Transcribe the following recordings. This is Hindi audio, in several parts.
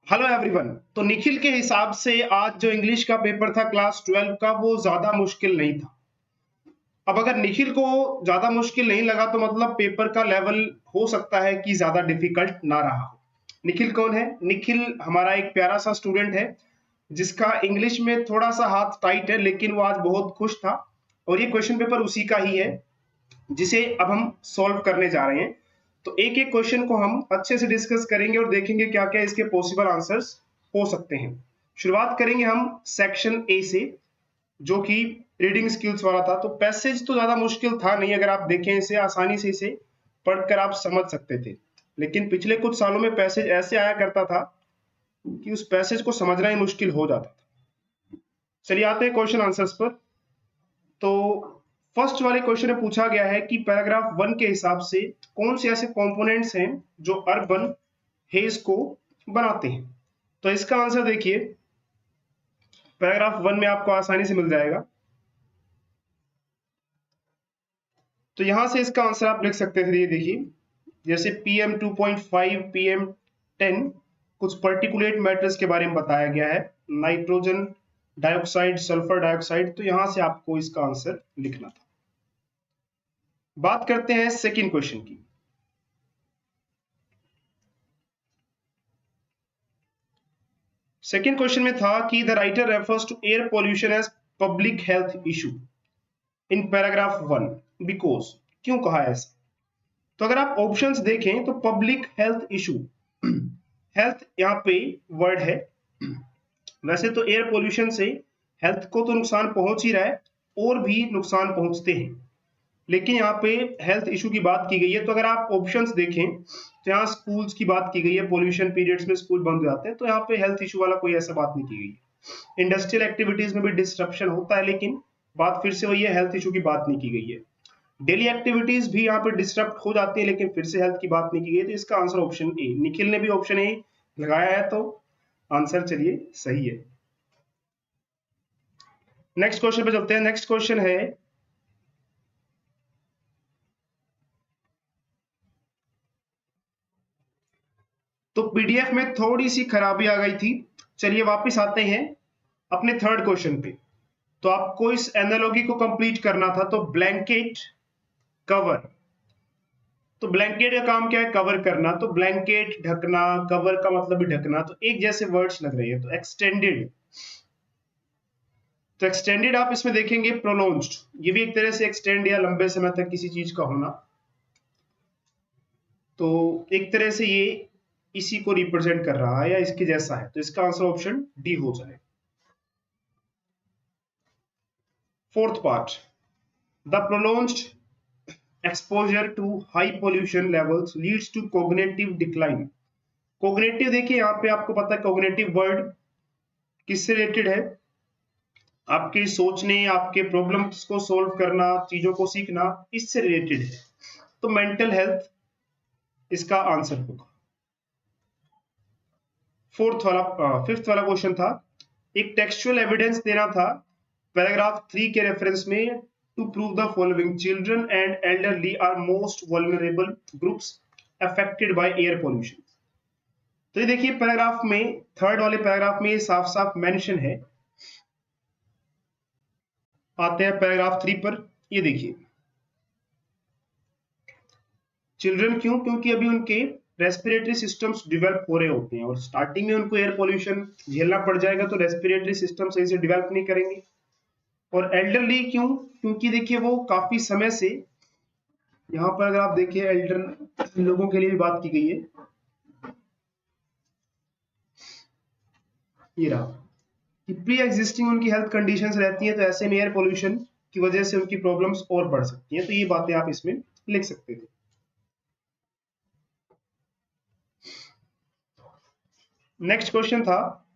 Hello everyone. तो निखिल के हिसाब से आज जो इंग्लिश का पेपर था क्लास 12 का वो ज्यादा मुश्किल नहीं था। अब अगर निखिल को ज्यादा मुश्किल नहीं लगा तो मतलब पेपर का लेवल हो सकता है कि ज्यादा डिफिकल्ट ना रहा हो। निखिल कौन है? निखिल हमारा एक प्यारा सा स्टूडेंट है जिसका इंग्लिश में थोड़ा सा हाथ टाइट है, लेकिन वो आज बहुत खुश था। और ये क्वेश्चन पेपर उसी का ही है जिसे अब हम सॉल्व करने जा रहे हैं। तो एक एक क्वेश्चन को हम अच्छे से डिस्कस करेंगे और देखेंगे क्या क्या इसके पॉसिबल आंसर्स हो सकते हैं। शुरुआत करेंगे हम सेक्शन ए से, जो कि रीडिंग स्किल्स वाला था। तो पैसेज तो ज्यादा मुश्किल था नहीं, अगर आप देखें इसे आसानी से इसे पढ़कर आप समझ सकते थे। लेकिन पिछले कुछ सालों में पैसेज ऐसे आया करता था कि उस पैसेज को समझना ही मुश्किल हो जाता था। चलिए आते हैं क्वेश्चन आंसर्स पर। तो फर्स्ट वाले क्वेश्चन में पूछा गया है कि पैराग्राफ 1 के हिसाब से कौन से ऐसे कंपोनेंट्स हैं जो अर्बन हेज को बनाते हैं। तो इसका आंसर देखिए, पैराग्राफ 1 में आपको आसानी से मिल जाएगा। तो यहां से इसका आंसर आप लिख सकते थे, ये देखिए, जैसे PM 2.5, PM 10 कुछ पर्टिकुलेट मैटर्स के बारे में बताया गया है, नाइट्रोजन डाइऑक्साइड, सल्फर डाइऑक्साइड। तो यहां से आपको इसका आंसर लिखना था। बात करते हैं सेकंड क्वेश्चन की। सेकेंड क्वेश्चन में था कि the writer refers to air pollution as public health issue in paragraph 1 because. क्यों कहा ऐसा? तो अगर आप ऑप्शंस देखें तो पब्लिक हेल्थ इशू, हेल्थ यहाँ पे वर्ड है। वैसे तो एयर पोल्यूशन से हेल्थ को तो नुकसान पहुंच ही रहा है, और भी नुकसान पहुंचते हैं, लेकिन यहाँ पे हेल्थ इशू की बात की गई है। तो अगर आप ऑप्शंस देखें तो यहाँ स्कूल्स की बात की गई है, पोल्यूशन पीरियड्स में स्कूल बंद हो जाते हैं, तो यहाँ पे हेल्थ इशू वाला कोई ऐसा बात नहीं की गई है। इंडस्ट्रियल एक्टिविटीज में भी डिस्ट्रप्शन होता है, लेकिन बात फिर से वही है, हेल्थ इशू की बात नहीं की गई है। डेली एक्टिविटीज भी यहाँ पे डिस्टर्ब हो जाती है, लेकिन फिर से हेल्थ की बात नहीं की गई। तो इसका आंसर ऑप्शन ए, निखिल ने भी ऑप्शन ए लगाया है, तो आंसर चलिए सही है। नेक्स्ट क्वेश्चन पे चलते हैं। नेक्स्ट क्वेश्चन है, तो पीडीएफ में थोड़ी सी खराबी आ गई थी। चलिए वापस आते हैं अपने थर्ड क्वेश्चन पे। तो आपको इस एनालॉजी को कंप्लीट करना था। तो ब्लैंकेट, कवर। तो ब्लैंकेट का काम क्या है? कवर करना। तो ब्लैंकेट ढकना, कवर का मतलब भी ढकना, तो एक जैसे वर्ड्स लग रहे हैं। तो एक्सटेंडेड, तो एक्सटेंडेड आप इसमें देखेंगे प्रोलॉन्ज्ड, ये भी एक तरह से एक्सटेंड या लंबे समय तक किसी चीज का होना। तो एक तरह से ये इसी को रिप्रेजेंट कर रहा है या इसके जैसा है। तो इसका आंसर ऑप्शन डी हो जाए। Fourth part, the prolonged exposure to high pollution levels leads to cognitive decline। cognitive देखिए, यहाँ पे आपको पता है cognitive वर्ड किससे रिलेटेड है? आपके सोचने, आपके प्रॉब्लम्स को सॉल्व करना, चीजों को सीखना, इससे रिलेटेड है। तो मेंटल हेल्थ इसका आंसर होगा। फिफ्थ वाला क्वेश्चन था, एक टेक्सचुअल एविडेंस देना था पैराग्राफ 3 के रेफरेंस में to prove the following, children and elderly are most vulnerable groups affected by air pollution. तो ये देखिए पैराग्राफ में, थर्ड वाले पैराग्राफ में ये साफ साफ मेंशन है। आते हैं पैराग्राफ 3 पर। ये देखिए, चिल्ड्रन क्यों? क्योंकि अभी उनके रेस्पिरेटरी सिस्टम्स डेवलप हो रहे होते हैं, और स्टार्टिंग में उनको एयर पोल्यूशन झेलना पड़ जाएगा, तो रेस्पिरेटरी सिस्टम सही से डेवलप नहीं करेंगे। और एल्डरली क्यों? क्योंकि देखिए वो काफी समय से, यहाँ पर अगर आप देखिए एल्डर लोगों के लिए भी बात की गई है। ये रहा कि प्री एग्जिस्टिंग उनकी हेल्थ कंडीशंस रहती हैं, तो ऐसे में एयर पोल्यूशन की वजह से उनकी प्रॉब्लम्स और बढ़ सकती हैं। तो ये बातें आप इसमें लिख सकते थे। नेक्स्ट क्वेश्चन था,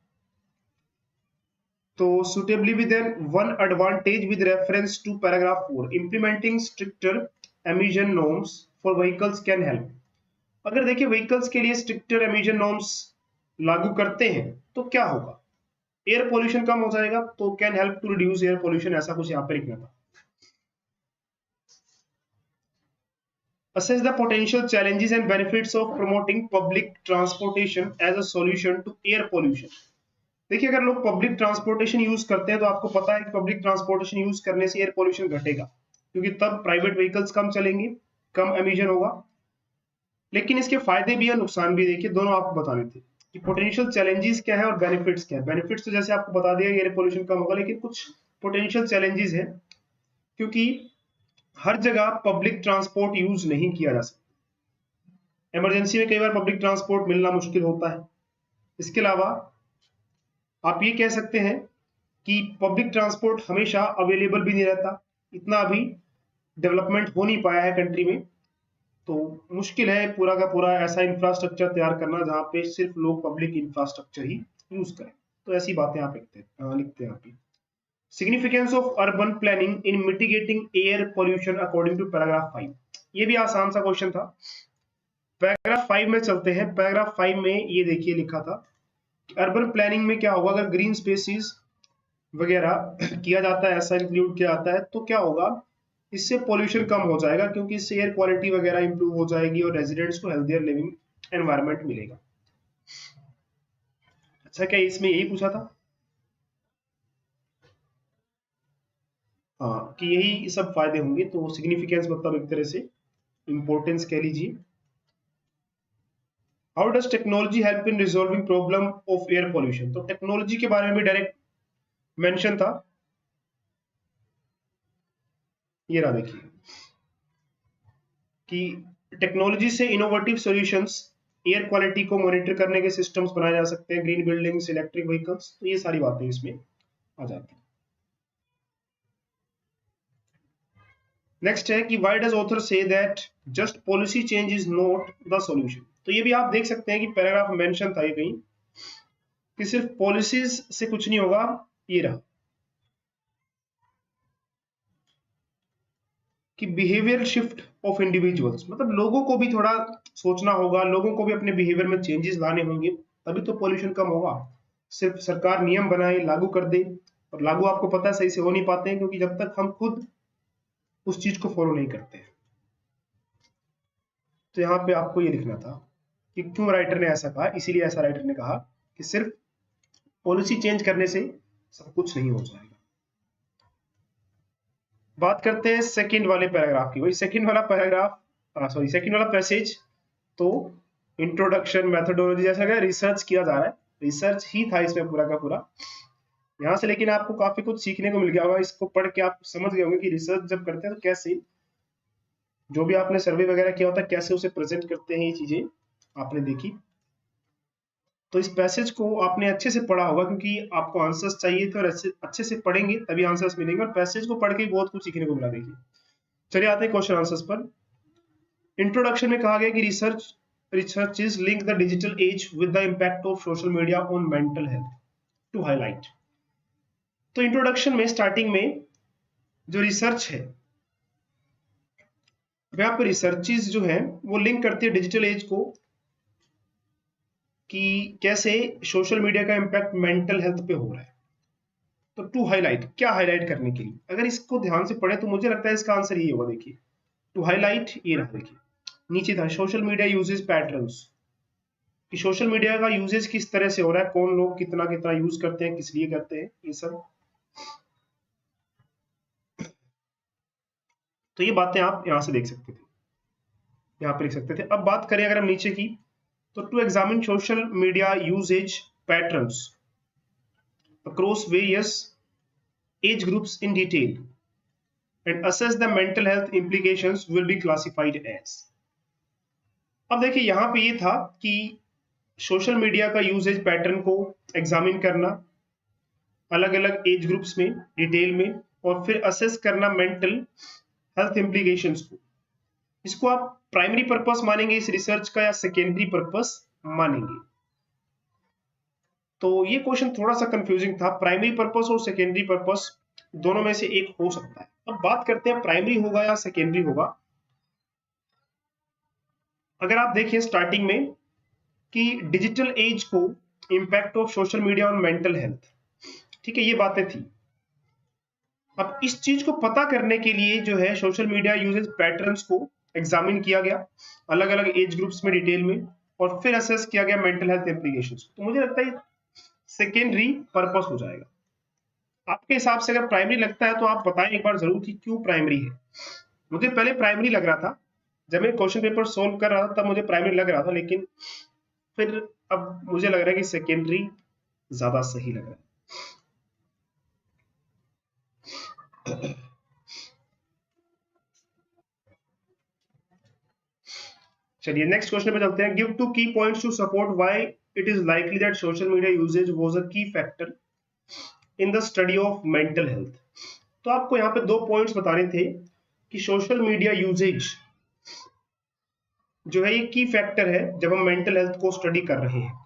तो suitably within one advantage with reference to paragraph 4 implementing stricter emission norms for vehicles can help। अगर देखिए व्हीकल्स के लिए स्ट्रिक्टर एमिशन नॉर्म्स लागू करते हैं तो क्या होगा? एयर पोल्यूशन कम हो जाएगा। तो can help to reduce air pollution, ऐसा कुछ यहाँ पे लिखना था। assess the potential challenges and benefits of promoting public transportation as a solution to air pollution. देखिए अगर लोग पब्लिक ट्रांसपोर्टेशन यूज करते हैं तो आपको पता है कि पब्लिक ट्रांसपोर्टेशन यूज करने से एयर पोल्यूशन घटेगा, क्योंकि तब प्राइवेट व्हीकल्स कम चलेंगे, कम एमिशन होगा। लेकिन इसके फायदे भी है, नुकसान भी। देखिए दोनों आपको बताने थे कि पोटेंशियल चैलेंजेस क्या है और बेनिफिट्स क्या है। बेनिफिट्स तो जैसे आपको बता दिया एयर पोल्यूशन कम होगा, लेकिन कुछ पोटेंशियल चैलेंजेस है, क्योंकि हर जगह पब्लिक ट्रांसपोर्ट यूज नहीं किया जा सकता। इमरजेंसी में कई बार पब्लिक ट्रांसपोर्ट मिलना मुश्किल होता है। इसके अलावा आप ये कह सकते हैं कि पब्लिक ट्रांसपोर्ट हमेशा अवेलेबल भी नहीं रहता, इतना अभी डेवलपमेंट हो नहीं पाया है कंट्री में, तो मुश्किल है पूरा का पूरा ऐसा इंफ्रास्ट्रक्चर तैयार करना जहां पे सिर्फ लोग पब्लिक इंफ्रास्ट्रक्चर ही यूज करें। तो ऐसी बातें आप लिखते हैं आप। Significance of urban planning in mitigating air pollution according to paragraph 5। ये भी आसान सा क्वेश्चन था। पैराग्राफ 5 में चलते हैं। पैराग्राफ 5 में ये देखिए लिखा था कि अर्बन प्लानिंग में क्या होगा अगर ग्रीन स्पेसिस वगैरह किया जाता है, ऐसा इंक्लूड किया जाता है, तो क्या होगा, इससे पोल्यूशन कम हो जाएगा, क्योंकि इससे एयर क्वालिटी वगैरह इंप्रूव हो जाएगी और रेजिडेंट्स को हेल्थियर लिविंग एनवायरनमेंट मिलेगा। अच्छा, क्या इसमें यही पूछा था? हाँ, कि यही सब फायदे होंगे। तो सिग्निफिकेंस मतलब एक तरह से इंपॉर्टेंस कह लीजिए। How does technology help in resolving problem of air pollution? तो टेक्नोलॉजी के बारे में भी डायरेक्ट मेंशन था। ये रहा देखिए कि टेक्नोलॉजी से इनोवेटिव सॉल्यूशंस एयर क्वालिटी को मॉनिटर करने के सिस्टम्स बनाए जा सकते हैं, ग्रीन बिल्डिंग्स, इलेक्ट्रिक व्हीकल्स, तो ये सारी बातें इसमें आ जाती हैं। नेक्स्ट है कि why does author say that just policy change is not the solution? तो ये भी आप देख सकते हैं कि पैराग्राफ मेंशन था ये कहीं कि सिर्फ पॉलिसीज से कुछ नहीं होगा। ये रहा कि बिहेवियर शिफ्ट ऑफ इंडिविजुअल्स, मतलब लोगों को भी थोड़ा सोचना होगा, लोगों को भी अपने बिहेवियर में चेंजेस लाने होंगे, तभी तो पॉल्यूशन कम होगा। सिर्फ सरकार नियम बनाए लागू कर दे, और लागू आपको पता है सही से हो नहीं पाते हैं, क्योंकि जब तक हम खुद उस चीज को फॉलो नहीं करते हैं। तो यहाँ पे आपको ये लिखना था कि क्यों राइटर ने ऐसा कहा। इसीलिए ऐसा राइटर ने कहा कि सिर्फ पॉलिसी चेंज करने से सब कुछ नहीं हो जाएगा। बात करते हैं सेकंड वाले पैराग्राफ की। वही सेकंड वाला पैराग्राफ, सेकंड वाला पैसेज, तो इंट्रोडक्शन, मेथोडोलॉजी, जैसा कि रिसर्च किया जा रहा है, रिसर्च ही था इसमें पूरा का पूरा यहाँ से। लेकिन आपको काफी कुछ सीखने को मिल गया होगा, इसको पढ़ के आप समझ गए होंगे कि रिसर्च जब करते हैं तो कैसे, जो भी आपने सर्वे वगैरह किया होता है, कैसे उसे प्रेजेंट करते हैं, ये चीजें आपने देखी। तो इस पैसेज को आपने अच्छे से पढ़ा होगा, क्योंकि आपको आंसर्स चाहिए थे और अच्छे से पढ़ेंगे तभी आंसर्स मिलेंगे, और पैसेज को पढ़ के बहुत कुछ सीखने को मिला। देखिए चलिए आते हैं क्वेश्चन आंसर्स पर। इंट्रोडक्शन में कहा गया कि research is link the digital age with the impact of social media on mental health to highlight. तो इंट्रोडक्शन में स्टार्टिंग में जो रिसर्च है, यहाँ पे रिसर्चेस जो है वो लिंक करती है डिजिटल एज को, कि कैसे सोशल मीडिया का इम्पैक्ट मेंटल हेल्थ पे हो रहा है। तो टू हाईलाइट, क्या हाईलाइट करने के लिए, अगर इसको ध्यान से पढ़े तो मुझे लगता है इसका आंसर ये होगा। देखिए टू हाईलाइट, ये रहा देखिए नीचे था सोशल मीडिया यूजेज पैटर्न्स, कि सोशल मीडिया का यूजेज किस तरह से हो रहा है, कौन लोग कितना कितना यूज करते हैं, किस लिए करते हैं, ये सब। तो ये बातें आप यहां से देख सकते थे, यहाँ पे लिख सकते थे। अब बात करें अगर हम नीचे की, तो to examine social media usage patterns across various age groups in detail and assess the mental health implications will be classified as। अब देखिए यहाँ पे ये था कि सोशल मीडिया का यूजेज पैटर्न को एग्जामिन करना अलग अलग एज ग्रुप्स में डिटेल में, और फिर असेस करना मेंटल हेल्थ इम्प्लीकेशंस को। इसको आप प्राइमरी पर्पस मानेंगे इस रिसर्च का, या सेकेंडरी पर्पस मानेंगे? तो ये क्वेश्चन थोड़ा सा कंफ्यूजिंग था। प्राइमरी पर्पस और सेकेंडरी पर्पस दोनों में से एक हो सकता है। अब बात करते हैं प्राइमरी होगा या सेकेंडरी होगा। अगर आप देखिए स्टार्टिंग में कि डिजिटल एज को impact of social media on mental health, ठीक है, ये बातें थी। अब इस चीज को पता करने के लिए जो है सोशल मीडिया यूजेज पैटर्न्स को एग्जामिन किया गया अलग अलग एज ग्रुप्स में डिटेल में, और फिर असेस किया गया मेंटल हेल्थ एप्लीकेशंस। तो मुझे लगता है सेकेंडरी पर्पस हो जाएगा। आपके हिसाब से अगर प्राइमरी लगता है तो आप बताएं एक बार जरूर कि क्यों प्राइमरी है। मुझे पहले प्राइमरी लग रहा था, जब मैं क्वेश्चन पेपर सोल्व कर रहा था तब मुझे प्राइमरी लग रहा था, लेकिन फिर अब मुझे लग रहा है कि सेकेंडरी ज्यादा सही लग रहा है। चलिए नेक्स्ट क्वेश्चन पे चलते हैं। Give two key points to support why it is likely that social media usage was a key factor in the study of mental health. तो आपको यहाँ पे 2 पॉइंट्स बताने थे कि सोशल मीडिया यूजेज जो है ये की फैक्टर है जब हम मेंटल हेल्थ को स्टडी कर रहे हैं।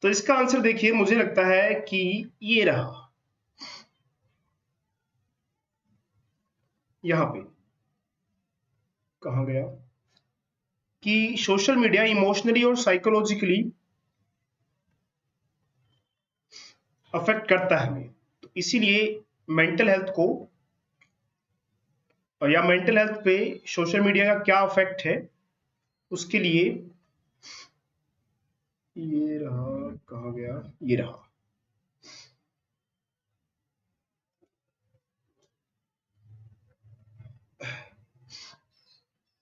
तो इसका आंसर देखिए, मुझे लगता है कि ये रहा, यहां पे कहा गया कि सोशल मीडिया इमोशनली और साइकोलॉजिकली अफेक्ट करता है हमें। तो इसीलिए मेंटल हेल्थ को या मेंटल हेल्थ पे सोशल मीडिया का क्या इफेक्ट है उसके लिए ये रहा, कहा गया ये रहा।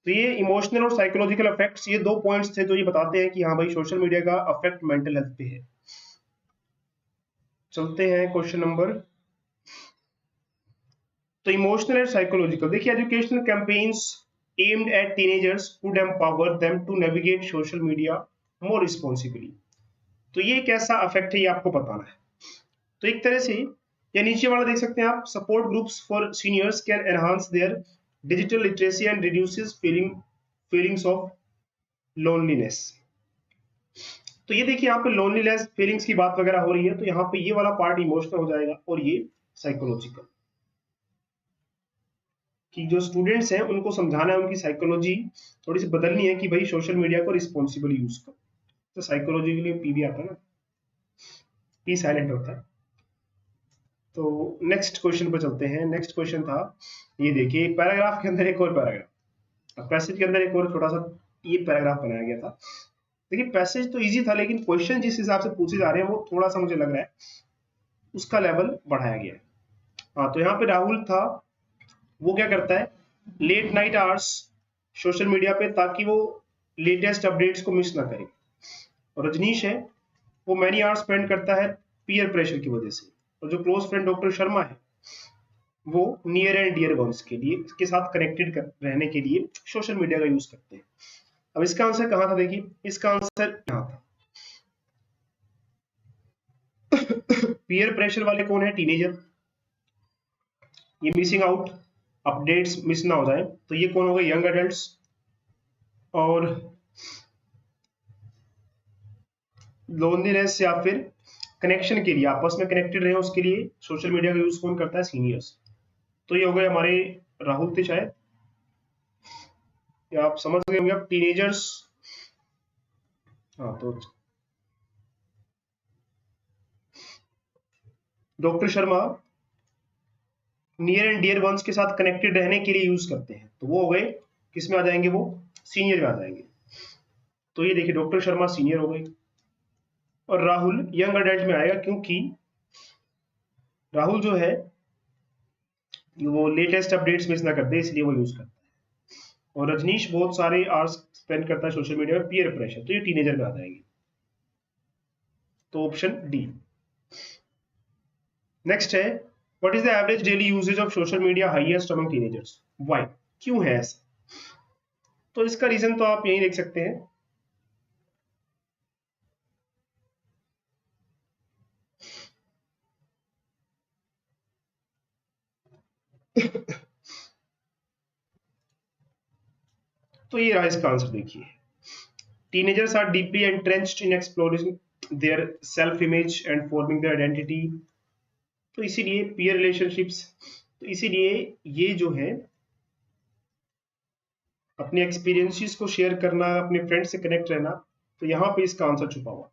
तो ये इमोशनल और साइकोलॉजिकल इफेक्ट्स, ये 2 पॉइंट्स थे जो ये बताते हैं कि हाँ भाई सोशल मीडिया का इफेक्ट मेंटल हेल्थ पे है। चलते हैं क्वेश्चन नंबर। तो इमोशनल एंड साइकोलॉजिकल, देखिए educational campaigns aimed at teenagers would empower them to navigate social media more responsibly. तो ये कैसा इफेक्ट है ये आपको बताना है। तो एक तरह से या नीचे वाला देख सकते हैं आप, support groups for seniors can enhance there digital literacy and reduces feelings of loneliness. तो ये देखिए यहाँ पे लोनलीनेस फीलिंग्स की बात वगैरह हो रही है, तो यहाँ पे ये वाला पार्ट इमोशनल हो जाएगा और ये साइकोलॉजिकल, कि जो स्टूडेंट्स हैं उनको समझाना है, उनकी साइकोलॉजी थोड़ी सी बदलनी है कि भाई सोशल मीडिया को रिस्पॉन्सिबल यूज करो। तो साइकोलॉजी के लिए पी भी आता है ना, पी साइलेंट होता है। तो नेक्स्ट क्वेश्चन पर चलते हैं। नेक्स्ट क्वेश्चन था, ये देखिए एक पैराग्राफ के अंदर एक और पैराग्राफ, पैसेज के अंदर एक और छोटा सा ये पैराग्राफ बनाया गया था। देखिए पैसेज तो इजी था, लेकिन क्वेश्चन जिस हिसाब से पूछे जा रहे हैं वो थोड़ा सा मुझे लग रहा है उसका लेवल बढ़ाया गया है। हाँ, तो यहाँ पे राहुल था, वो क्या करता है late night hours social media पे, ताकि वो लेटेस्ट अपडेट्स को मिस ना करे। और रजनीश है, वो मैनी आवर्स स्पेंड करता है पीयर प्रेशर की वजह से। और जो क्लोज फ्रेंड डॉक्टर शर्मा है, वो नियर एंड डियर वंस के लिए, के साथ कनेक्टेड रहने के लिए सोशल मीडिया का यूज करते हैं। अब इसका आंसर कहाँ था, देखिए इसका आंसर यहाँ था। पीयर प्रेशर वाले कौन है, टीनेजर, ये मिसिंग आउट, अपडेट्स मिस ना हो जाए, तो ये कौन हो गए, यंग एडल्ट्स। और लोनलीनेस या फिर कनेक्शन के लिए, आपस में कनेक्टेड रहे उसके लिए सोशल मीडिया का यूज कौन करता है, सीनियर्स। तो ये हो गए हमारे राहुल थे शायद, या आप समझ गए होंगे अब टीनेजर्स। हाँ तो doctor Sharma near and dear ones के साथ कनेक्टेड रहने के लिए यूज करते हैं, तो वो हो गए किस में आ जाएंगे, वो सीनियर में आ जाएंगे। तो ये देखिए डॉक्टर शर्मा सीनियर हो गए, और राहुल यंग अडल्ट में आएगा, क्योंकि राहुल जो है वो लेटेस्ट अपडेट्स मिस ना करते इसलिए वो यूज करता है। और रजनीश बहुत सारे आवर्स स्पेंड करता है सोशल मीडिया में, पीयर प्रेशर, तो ये टीनेजर में आ जाएगी। तो ऑप्शन डी। नेक्स्ट है, what is the average daily usage of social media highest among teenagers, why, क्यों है ऐसा। तो इसका रीजन तो आप यही देख सकते हैं। तो ये रहा इसका आंसर, देखिए teenagers are deeply entrenched in exploring their self image and forming their identity। तो इसीलिए peer relationships, तो इसीलिए ये जो है अपने एक्सपीरियंसेस को शेयर करना, अपने फ्रेंड से कनेक्ट रहना, तो यहाँ पे इसका आंसर छुपा हुआ।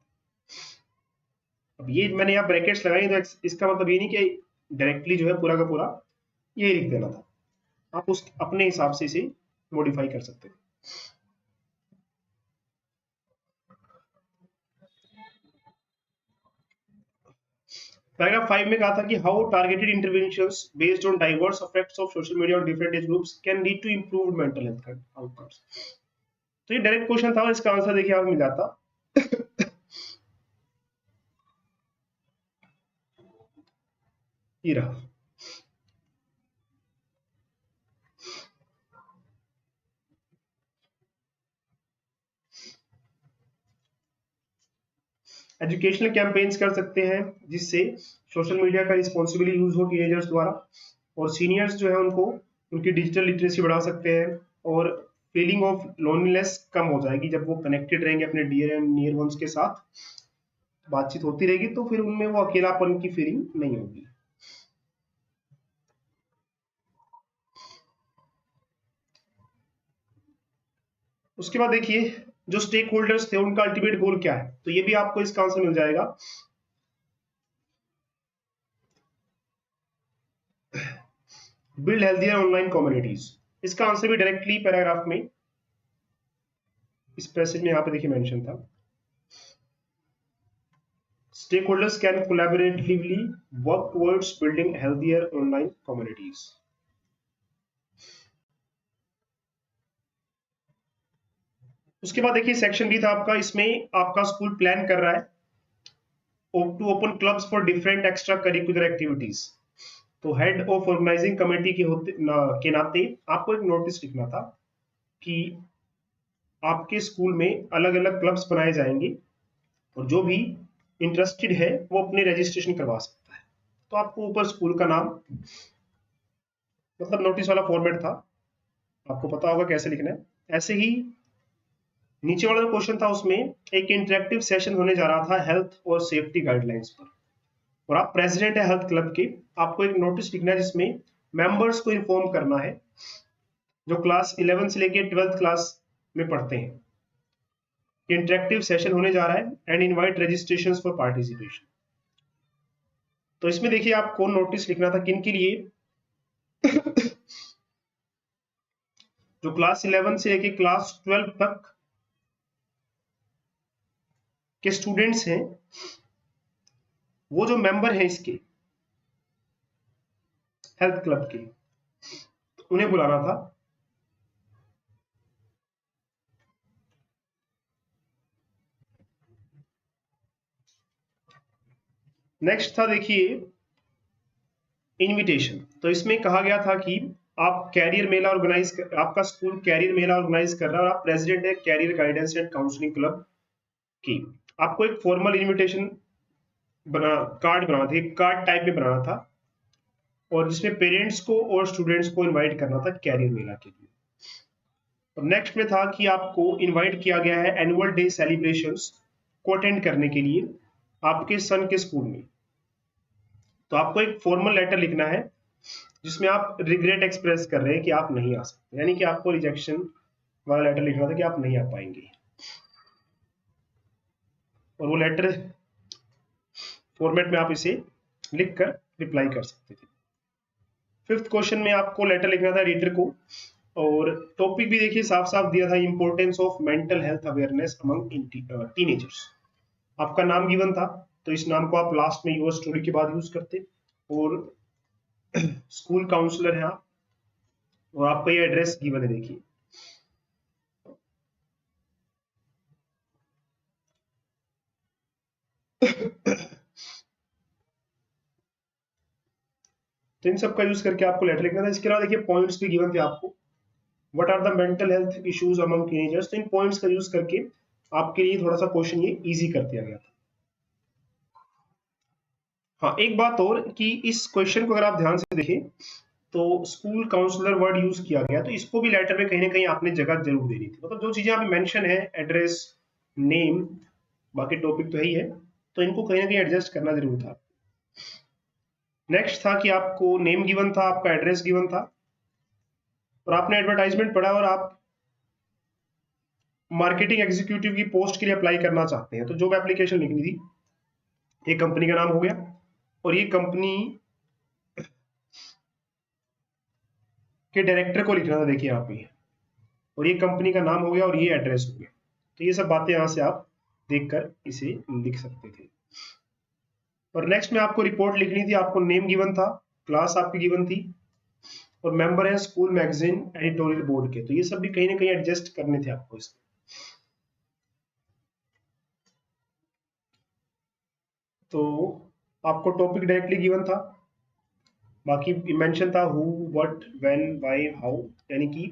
अब ये मैंने यहाँ ब्रैकेट्स लगाई, तो इसका मतलब ये नहीं कि डायरेक्टली जो है पूरा का पूरा ये लिख देना था, आप उस अपने हिसाब से इसे मॉडिफाई कर सकते हैं। पैराग्राफ 5 में कहा था कि how targeted interventions based on diverse effects of social media on different age groups can lead to improved mental health outcomes. तो ये डायरेक्ट क्वेश्चन था और इसका आंसर देखिए आप मिल जाता। ये रहा। एजुकेशनल कैंपेन्स कर सकते हैं जिससे सोशल मीडिया का रिस्पॉन्सिबली यूज हो टीनेजर्स द्वारा, और सीनियर्स जो है उनको उनकी डिजिटल लिटरेसी बढ़ा सकते हैं, और फीलिंग ऑफ लोनलीनेस कम हो जाएगी जब वो कनेक्टेड रहेंगे अपने डियर एंड नियर वंस के साथ, बातचीत होती रहेगी, तो फिर उनमें वो अकेलापन की फीलिंग नहीं होगी। उसके बाद देखिए जो स्टेक होल्डर्स थे उनका अल्टीमेट गोल क्या है, तो ये भी आपको इसका आंसर मिल जाएगा। बिल्ड हेल्थियर ऑनलाइन कम्युनिटीज, इसका आंसर भी डायरेक्टली पैराग्राफ में इस पैसेज में यहाँ पे देखिए मेंशन था। Stakeholders can collaboratively work towards building healthier online communities। उसके बाद देखिए सेक्शन बी था आपका, इसमें आपका स्कूल प्लान कर रहा है to open clubs for different extra curricular activities. तो हेड ऑफ ऑर्गेनाइजिंग कमेटी के नाते आपको एक नोटिस लिखना था कि आपके स्कूल में अलग अलग क्लब्स बनाए जाएंगे, और जो भी इंटरेस्टेड है वो अपने रजिस्ट्रेशन करवा सकता है। तो आपको ऊपर स्कूल का नाम, मतलब नोटिस वाला फॉर्मेट था, आपको पता होगा कैसे लिखना है। ऐसे ही नीचे वाला जो क्वेश्चन था उसमें एक इंटरेक्टिव सेशन होने जा रहा था हेल्थ और सेफ्टी गाइडलाइंस पर, और आप प्रेसिडेंट है हेल्थ क्लब के, आपको एक नोटिस लिखना है जिसमें मेंबर्स को इन्फॉर्म करना है जो क्लास 11 से लेके 12th क्लास में पढ़ते हैं, इंटरेक्टिव सेशन होने जा रहा है and invite registrations for participation. तो इसमें देखिए आपको नोटिस लिखना था किन के लिए, जो क्लास 11 से लेके क्लास 12 तक के स्टूडेंट्स हैं, वो जो मेंबर हैं इसके हेल्थ क्लब के, उन्हें बुलाना था। नेक्स्ट था देखिए इनविटेशन। तो इसमें कहा गया था कि आप कैरियर मेला आपका स्कूल कैरियर मेला ऑर्गेनाइज कर रहा है और आप प्रेसिडेंट है career guidance and counselling club की। आपको एक फॉर्मल इनविटेशन कार्ड बनाना था, एक कार्ड टाइप में बनाना था, और जिसमें पेरेंट्स को और स्टूडेंट्स को इनवाइट करना था कैरियर मेला के लिए। और नेक्स्ट में था कि आपको इनवाइट किया गया है एनुअल डे सेलिब्रेशंस को अटेंड करने के लिए आपके सन के स्कूल में। तो आपको एक फॉर्मल लेटर लिखना है जिसमें आप रिग्रेट एक्सप्रेस कर रहे हैं कि आप नहीं आ सकते, यानी कि आपको रिजेक्शन वाला लेटर लिखना था कि आप नहीं आ पाएंगे, और वो लेटर फॉर्मेट में आप इसे लिखकर रिप्लाई कर सकते थे। फिफ्थ क्वेश्चन में आपको लेटर लिखना था एडिटर को, और टॉपिक भी देखिए साफ साफ दिया था, importance of mental health awareness among teenagers. आपका नाम गिवन था, तो इस नाम को आप लास्ट में योर स्टोरी के बाद यूज करते, और स्कूल काउंसलर है आप, और आपका ये एड्रेस गिवन है देखिए। तो इन सब का यूज करके आपको लेटर लिखना था। इसके अलावा देखिए पॉइंट्स भी गिवन थे आपको, what are the mental health issues among teenagers. तो इन पॉइंट्स का यूज करके आपके लिए थोड़ा सा क्वेश्चन ये इजी कर दिया गया था। हाँ, एक बात और कि इस क्वेश्चन को अगर आप ध्यान से देखें तो स्कूल काउंसलर वर्ड यूज किया गया, तो इसको भी लेटर में कहीं ना कहीं आपने जगह जरूर देनी थी। मतलब जो चीजें आप मेंशन है, एड्रेस, नेम, बाकी टॉपिक तो है ही है, तो इनको कहीं ना कहीं एडजस्ट करना जरूर था। नेक्स्ट था कि आपको नेम गिवन था, आपका एड्रेस गिवन था, और आपने एडवर्टाइजमेंट पढ़ा और आप मार्केटिंग एग्जीक्यूटिव की पोस्ट के लिए अप्लाई करना चाहते हैं। तो जॉब एप्लीकेशन लिखनी थी, एक कंपनी का नाम हो गया, और ये कंपनी के डायरेक्टर को लिखना था देखिए यहाँ पे, और ये कंपनी का नाम हो गया और ये एड्रेस हो गया। तो ये सब बातें यहाँ से आप देखकर इसे लिख सकते थे। और नेक्स्ट में आपको रिपोर्ट लिखनी थी, आपको नेम गिवन था, क्लास आपकी गिवन थी, और मेंबर है स्कूल मैगजीन एडिटोरियल बोर्ड के। तो ये सब भी कहीं ना कहीं एडजस्ट करने थे आपको इसमें। तो आपको टॉपिक डायरेक्टली गिवन था, बाकी मेंशन था who, what, when, why, how, यानी कि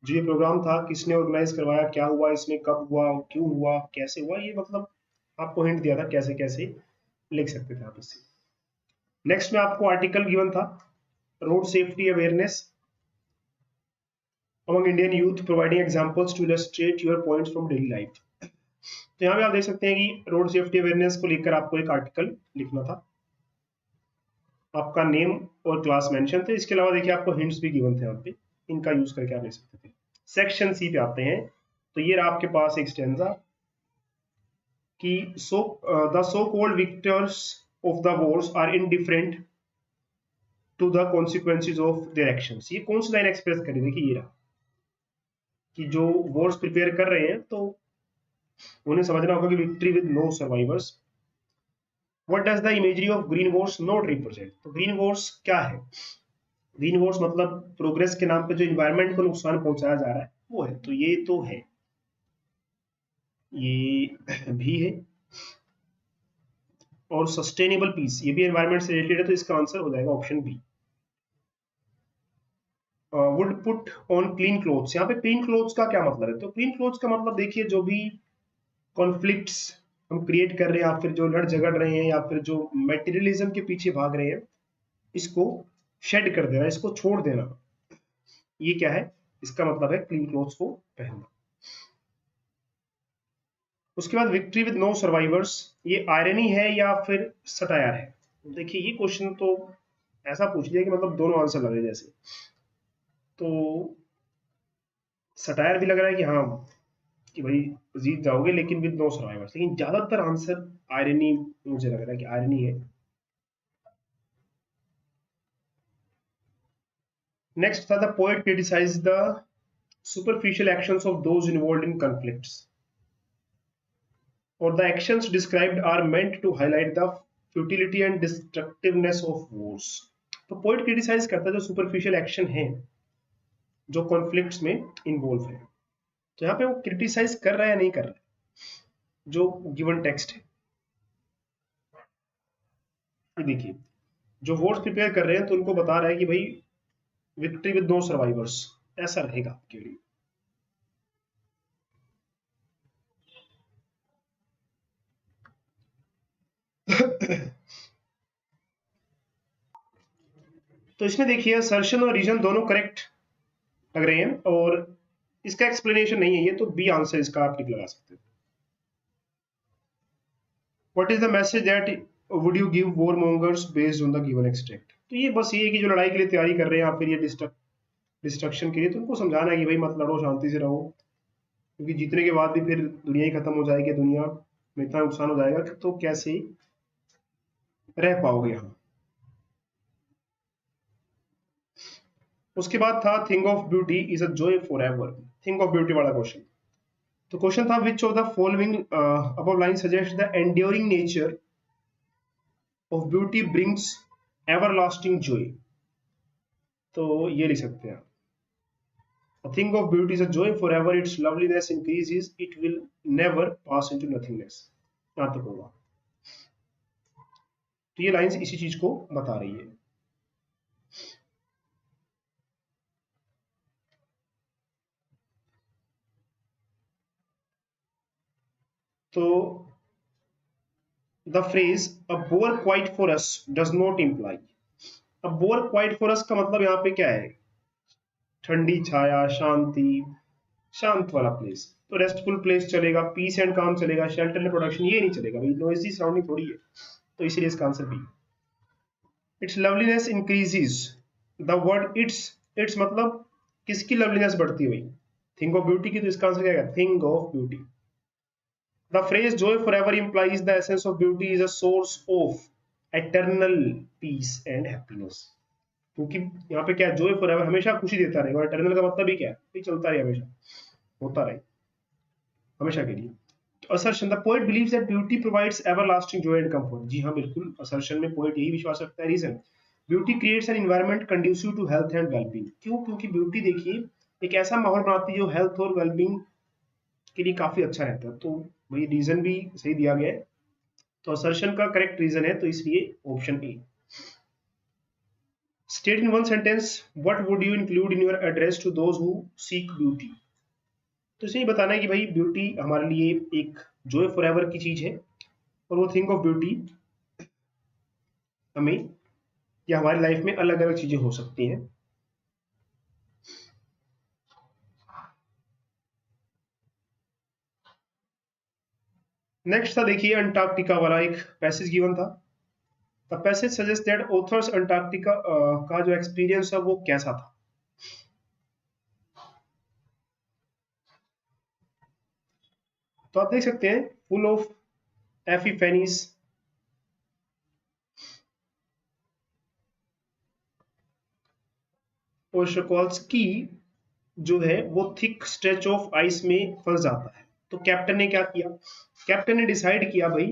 जो ये प्रोग्राम था किसने ऑर्गेनाइज करवाया, क्या हुआ इसमें, कब हुआ, क्यों हुआ, कैसे हुआ, ये मतलब आपको हिंट दिया था कैसे कैसे लिख सकते थे आप इससे। नेक्स्ट में आपको आर्टिकल गिवन था, road safety awareness among Indian youth providing examples to illustrate your points from daily life. तो यहाँ पे आप देख सकते हैं कि रोड सेफ्टी अवेयरनेस को लेकर आपको एक आर्टिकल लिखना था, आपका नेम और क्लास मेंशन थे। इसके अलावा देखिए आपको हिंट्स भी गिवन थे यहाँ पे, इनका यूज करके आप लिख सकते थे। सेक्शन सी पे आते हैं, तो ये रहा आपके पास एक स्टेंजा कि the so called victors of the wars are indifferent to the consequences of their actions. ये कौन सी लाइन एक्सप्रेस करी, देखिए ये रहा कि जो वॉर्स प्रिपेयर कर रहे हैं तो उन्हें समझना होगा कि victory with no survivors. What does the imagery of green wars not represent. तो ग्रीन वॉर्स क्या है, ग्रीन वॉर्स मतलब प्रोग्रेस के नाम पे जो इन्वायरमेंट को नुकसान पहुंचाया जा रहा है वो है, तो ये तो है, ये भी है। और सस्टेनेबल पीस ये भी एनवायरमेंट से रिलेटेड है, तो इसका आंसर हो जाएगा option B. Would put on clean clothes, यहाँ पे क्लीन क्लोथ्स का क्या मतलब है, तो क्लीन क्लोथ्स का मतलब देखिए जो भी कॉन्फ्लिक्ट्स हम क्रिएट कर रहे हैं, या फिर जो लड़ झगड़ रहे हैं, या फिर जो मेटीरियलिज्म के पीछे भाग रहे हैं, इसको शेड कर देना, इसको छोड़ देना, ये क्या है, इसका मतलब है क्लीन क्लोथ्स को पहनना। उसके बाद विक्ट्री विद नो सर्वाइवर्स, ये आयरनी है या फिर सटायर है। देखिए ये क्वेश्चन तो ऐसा पूछ लिया कि मतलब दोनों आंसर लगे जैसे, तो सटायर भी लग रहा है कि हाँ कि भाई जीत जाओगे लेकिन विद नो सर्वाइवर्स, लेकिन ज्यादातर आंसर आयरनी मुझे लग रहा है कि आयरनी है। नेक्स्ट था the poet criticise the superficial actions of those involved in conflicts, और the actions described are meant to highlight the futility and destructiveness of wars. तो पोएट क्रिटिसाइज करता है जो सुपरफिशियल एक्शन है जो कॉन्फ्लिक्ट्स में इन्वॉल्व है। तो यहाँ पे वो क्रिटिसाइज कर रहा है या नहीं कर रहा है, जो गिवन टेक्स्ट है। देखिए जो वॉर्स प्रिपेयर कर रहे हैं तो उनको बता रहा है कि भाई विक्ट्री विद नो सर्वाइवर्स, ऐसा रहेगा आपके लिए। तो इसमें देखिए असर्शन और रीजन दोनों करेक्ट लग रहे हैं, और इसका एक्सप्लेनेशन नहीं है ये, तो बी आंसर इसका आप टिक लगा सकते हो। What is the message that would you give war mongers based on the given extract? तो ये बस ये है कि जो लड़ाई के लिए तैयारी कर रहे हैं, या फिर ये डिस्ट्रक्शन के लिए, तो उनको समझाना है कि भाई मत लड़ो, शांति से रहो, क्योंकि जीतने के बाद भी फिर दुनिया ही खत्म हो जाएगी, दुनिया में इतना नुकसान हो जाएगा कि तो कैसे रह पाओगे यहाँ। उसके बाद था thing of beauty is a joy for ever, thing of beauty वाला क्वेश्चन। तो क्वेश्चन था which of the following above line suggest the enduring nature of beauty brings everlasting Joy. तो ये लिख सकते हैं, a thing of beauty is a joy forever, its loveliness increases, it will never pass into nothingness। यहां तक होगा। तो ये लाइंस इसी चीज को बता रही है। तो the phrase a bore quiet for us does not imply, अब बोर क्वाइट फॉर अस का मतलब यहाँ पे क्या है? ठंडी छाया, शांति, शांत वाला प्लेस। तो रेस्टफुल प्लेस चलेगा, पीस एंड काम चलेगा, शेल्टर एंड प्रोडक्शन ये नहीं चलेगा भाई, नॉइजी सराउंडिंग थोड़ी है। तो इसीलिए इसका answer B. Its loveliness increases, the word its मतलब किसकी लवलीनेस बढ़ती है भाई? थिंग ऑफ ब्यूटी की, तो इसका आंसर क्या है? Thing of beauty. The phrase joy forever implies the essence of beauty is a source of eternal peace and happiness। क्योंकि यहाँ पे क्या है, joy forever हमेशा खुशी देता रहेगा, और eternal का मतलब ही क्या है? ये चलता रहे, हमेशा होता रहे, हमेशा के लिए। तो assertion, the poet believes that beauty provides everlasting joy and comfort। जी हाँ बिल्कुल, assertion में poet यही विश्वास रखता है। Reason, beauty creates an environment conducive to health and wellbeing. क्यों? क्योंकि ब्यूटी देखिए एक ऐसा माहौल बनाती है जो हेल्थ और वेलबींग के लिए काफी अच्छा रहता है। तो वही रीजन भी सही दिया गया है, तो असर्शन का करेक्ट रीजन है, तो इसलिए option A. State in one sentence what would you include in your address to those who seek beauty. तो इसे बताना है कि भाई ब्यूटी हमारे लिए एक जॉय फॉरएवर की चीज है, और वो थिंग ऑफ ब्यूटी हमें या हमारी लाइफ में अलग अलग चीजें हो सकती हैं। नेक्स्ट था देखिए अंटार्कटिका वाला एक पैसेज गिवन था। The passage suggest that authors Antarctica का जो एक्सपीरियंस है वो कैसा था। तो आप देख सकते हैं फुल ऑफ एफिफेनीस, और शकोल्स्की जो है वो थिक स्ट्रेच ऑफ आइस में फंस जाता है। तो कैप्टन ने क्या किया? कैप्टन ने डिसाइड किया भाई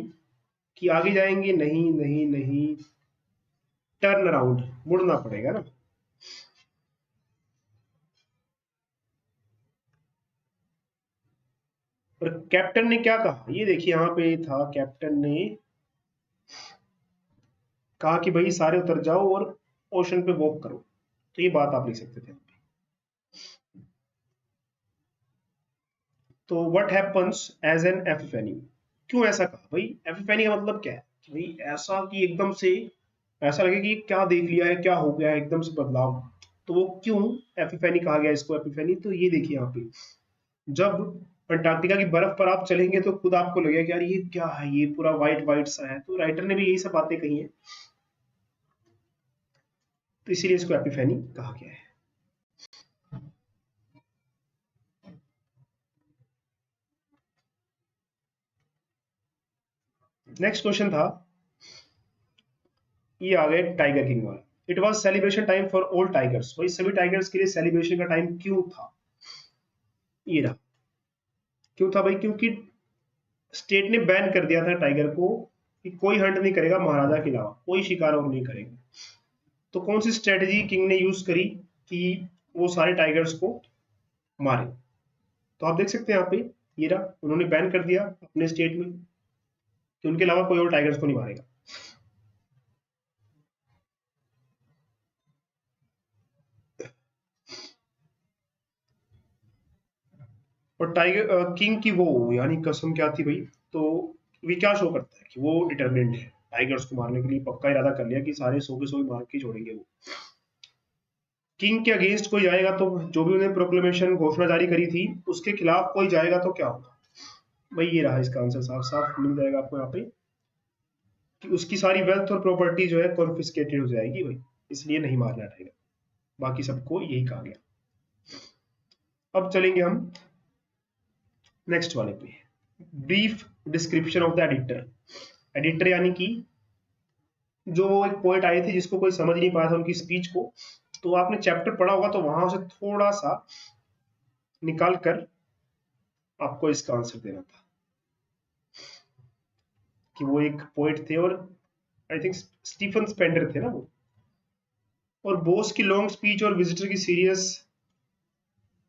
कि आगे जाएंगे, नहीं नहीं नहीं, टर्न अराउंड, मुड़ना पड़ेगा ना। और कैप्टन ने क्या कहा, ये देखिए यहाँ पे था, कैप्टन ने कहा कि भाई सारे उतर जाओ और ओशन पे वॉक करो। तो ये बात आप लिख सकते थे। तो what happens as an epiphany, क्यों ऐसा कहा भाई? एपिफेनी का मतलब क्या है भाई? ऐसा कि एकदम से ऐसा लगे कि क्या देख लिया है, क्या हो गया है, एकदम से बदलाव। तो वो क्यों एपिफेनी कहा गया इसको एपिफेनी? तो ये देखिए यहाँ पे, जब अंटार्कटिका की बर्फ पर आप चलेंगे तो खुद आपको लगेगा कि यार ये क्या है, ये पूरा व्हाइट व्हाइट सा है। तो राइटर ने भी यही सब बातें कही है, तो इसीलिए इसको एपिफेनी कहा गया है। नेक्स्ट क्वेश्चन था, ये आ गए टाइगर किंग वाला। It was celebration time for all tigers, वही सभी टाइगर्स के लिए सेलिब्रेशन का टाइम क्यों था? ये रहा, क्यों था भाई? क्योंकि स्टेट ने बैन कर दिया था टाइगर को कि कोई हंट नहीं करेगा महाराजा के अलावा, कोई शिकार और नहीं करेगा। तो कौन सी स्ट्रेटजी किंग ने यूज करी कि वो सारे टाइगर्स को मारे? तो आप देख सकते हैं यहाँ पे, ये रहा, उन्होंने बैन कर दिया अपने स्टेट में कि उनके अलावा कोई और टाइगर्स को नहीं मारेगा। और टाइगर किंग की वो यानी कसम क्या थी भाई, तो ये क्या शो करता है कि वो डिटरमिनेंट है, टाइगर्स को मारने के लिए पक्का इरादा कर लिया कि सारे 100 के 100 मार के छोड़ेंगे वो। किंग के अगेंस्ट कोई जाएगा तो जो भी उन्हें प्रोक्लेमेशन घोषणा जारी करी थी उसके खिलाफ कोई जाएगा तो क्या होगा भाई, ये रहा इसका आंसर, साफ साफ मिल जाएगा आपको यहाँ पे कि उसकी सारी वेल्थ और प्रॉपर्टी जो है कॉन्फिस्केटेड हो जाएगी भाई, इसलिए नहीं मारना टाइगर। बाकी सबको यही कहा गया। अब चलेंगे हम नेक्स्ट वाले पे, brief description of the editor. Editor यानी कि जो एक पोएट आए थे जिसको कोई समझ नहीं पाया था उनकी स्पीच को, तो आपने चैप्टर पढ़ा होगा तो वहां से थोड़ा सा निकाल कर आपको इसका आंसर देना था कि वो एक पोएट थे और आई थिंक स्टीफन स्पेंडर थे ना वो। और बोस की लॉन्ग स्पीच और विजिटर की सीरियस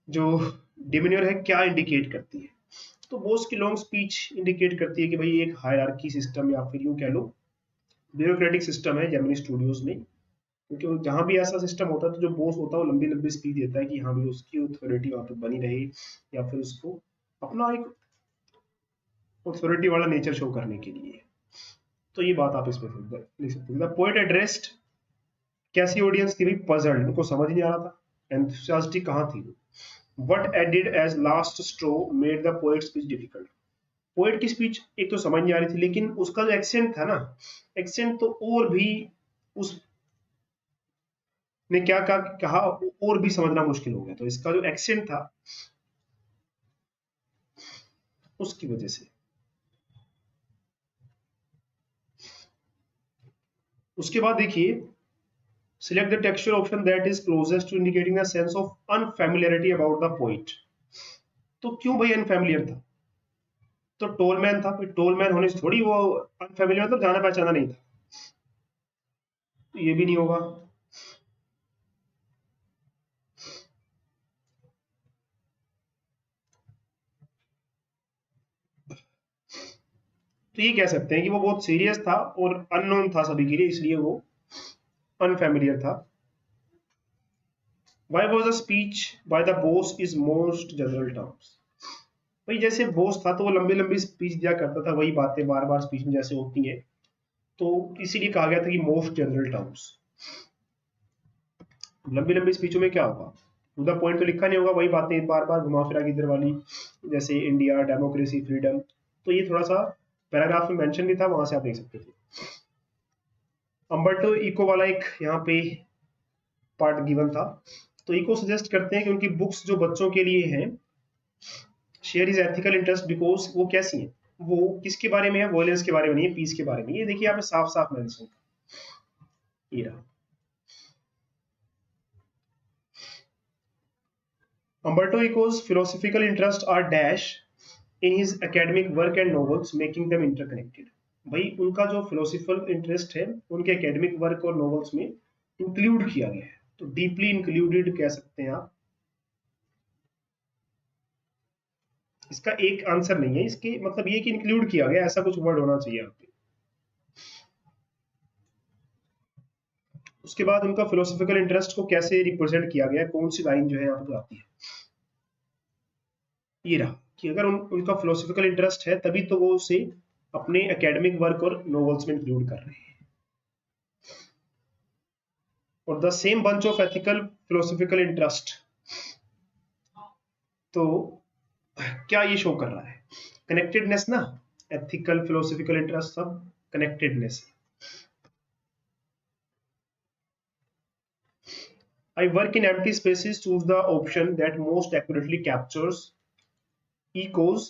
जो डिमीनियर है क्या इंडिकेट करती है, तो बोस की लॉन्ग स्पीच इंडिकेट करती है कि भाई एक हायरार्की सिस्टम या फिर यूं कह लो ब्यूरोक्रेटिक सिस्टम है जेमिनी स्टूडियोज में, क्योंकि जहां भी ऐसा सिस्टम होता है तो जो बॉस होता है वो लंबी लंबी स्पीच देता है कि हाँ भी उसकी अथॉरिटी वहां पे बनी रहे या फिर उसको अपना एक अथॉरिटी वाला नेचर शो करने के लिए। तो ये बात आप इसमें लिख सकते हैं। द पोएट एड्रेस्ड कैसी ऑडियंस थी भाई, पजल्ड, उनको समझ नहीं आ रहा था, एंथुसियास्टिक कहाँ थी वो। What added as last straw made the poet speech difficult. Poet की स्पीच एक तो समझ नहीं आ रही थी, लेकिन उसका जो एक्सेंट था ना, एक्सेंट तो और भी उस ने क्या कहा और भी समझना मुश्किल हो गया, तो इसका जो एक्सेंट था उसकी वजह से। उसके बाद देखिए, select the textual option that is closest to indicating the sense of unfamiliarity about the poet. तो क्यों भाई अनफैमिलियर था, तो टोलमैन था, टोलमैन होने से थोड़ी वो अनफैमिलियर मतलब जाना पहचाना नहीं था, तो ये भी नहीं होगा। तो ये कह सकते हैं कि वो बहुत सीरियस था और अननोन था सभी के लिए, इसलिए वो अनफैमिलियर था। Why was the speech by the boss is most general terms। भाई जैसे बॉस था तो वो लंबी लंबी स्पीच दिया करता था, वही बातें बार बार स्पीच में जैसे होती हैं, तो इसीलिए कहा गया था कि मोस्ट जनरल टर्म्स। लंबी लंबी स्पीचों में क्या होगा, टू द पॉइंट तो लिखा नहीं होगा, वही बातें बार बार घुमा फिरा के इधर वाली, जैसे इंडिया डेमोक्रेसी फ्रीडम, तो ये थोड़ा सा पैराग्राफ में मेंशन भी था, वहां से आप देख सकते थे। अम्बर्टो इको वाला एक यहाँ पे पार्ट गिवन था, तो इको सजेस्ट करते हैं कि उनकी बुक्स जो बच्चों के लिए हैं, share is ethical interest because वो कैसी है, वो किसके बारे में है, वॉयलेंस के बारे में नहीं है, पीस के बारे में। ये देखिए यहाँ पे साफ साफ मेंशन, ये रहा। Umberto Eco's philosophical interests are dash in his academic work and novels, making them interconnected। भाई उनका जो फिलोसफिकल इंटरेस्ट है उनके एकेडमिक वर्क और नॉवेल्स में इंक्लूड किया गया है, तो डीपली इंक्लूडेड कह सकते हैं आप। इसका एक आंसर नहीं है, इसके मतलब ये कि इंक्लूड किया गया, ऐसा कुछ वर्ड होना चाहिए यहाँ पे। उसके बाद उनका फिलोसफिकल इंटरेस्ट को कैसे रिप्रेजेंट किया गया है, कौन सी लाइन जो है यहाँ पे आती है, ये रहा कि अगर उनका फिलोसफिकल इंटरेस्ट है तभी तो वो उसे अपने एकेडमिक वर्क और नॉवेल्स में इंक्लूड कर रहे हैं। और the same bunch of ethical philosophical interest, तो क्या ये शो कर रहा है, कनेक्टेडनेस ना, एथिकल फिलोसफिकल इंटरेस्ट सब connectedness. I work in empty spaces, choose the option that most accurately captures Eco's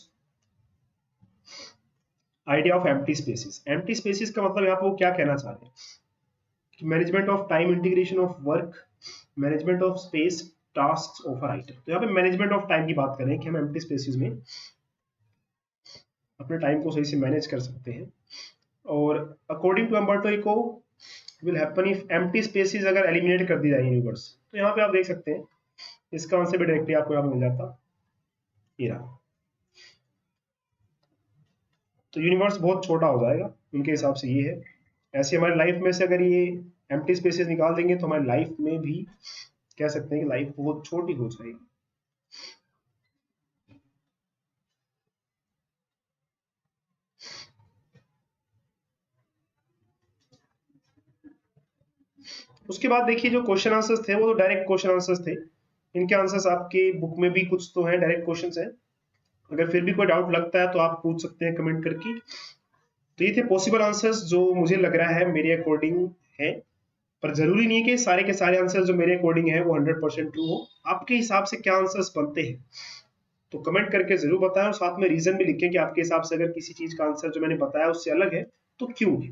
idea of empty spaces। empty spaces का मतलब यहाँ पे वो क्या कहना चाह रहे हैं, management of time, integration of work, management of space, task of writer. तो यहाँ पे मैनेजमेंट ऑफ टाइम की बात करें कि हम एम्प्टी स्पेसेस में अपने टाइम को सही से मैनेज कर सकते हैं। और according to Umberto Eco will happen if empty spaces अगर एलिमिनेट कर दी जाए यूनिवर्स। तो यहाँ पे आप देख सकते हैं इसका आंसर भी डायरेक्टली आपको यहाँ पे मिल जाता, ये रहा। तो यूनिवर्स बहुत छोटा हो जाएगा उनके हिसाब से, ये है। ऐसे हमारी लाइफ में से अगर ये एम्प्टी स्पेसेस निकाल देंगे तो हमारी लाइफ में भी कह सकते हैं कि लाइफ बहुत छोटी हो जाएगी। उसके बाद देखिए जो क्वेश्चन आंसर्स थे वो तो डायरेक्ट क्वेश्चन आंसर्स थे। इनके आंसर्स आपके बुक में भी कुछ तो हैं, डायरेक्ट क्वेश्चंस हैं। अगर फिर भी कोई डाउट लगता है तो आप पूछ सकते हैं कमेंट करके। तो ये थे पॉसिबल आंसर्स जो मुझे लग रहा है मेरे अकॉर्डिंग है, पर जरूरी नहीं है कि सारे के सारे आंसर जो मेरे अकॉर्डिंग है वो 100% ट्रू हो। आपके हिसाब से क्या आंसर्स बनते हैं तो कमेंट करके जरूर बताएं, और साथ में रीजन भी लिखें कि आपके हिसाब से अगर किसी चीज का आंसर जो मैंने बताया उससे अलग है तो क्यों है।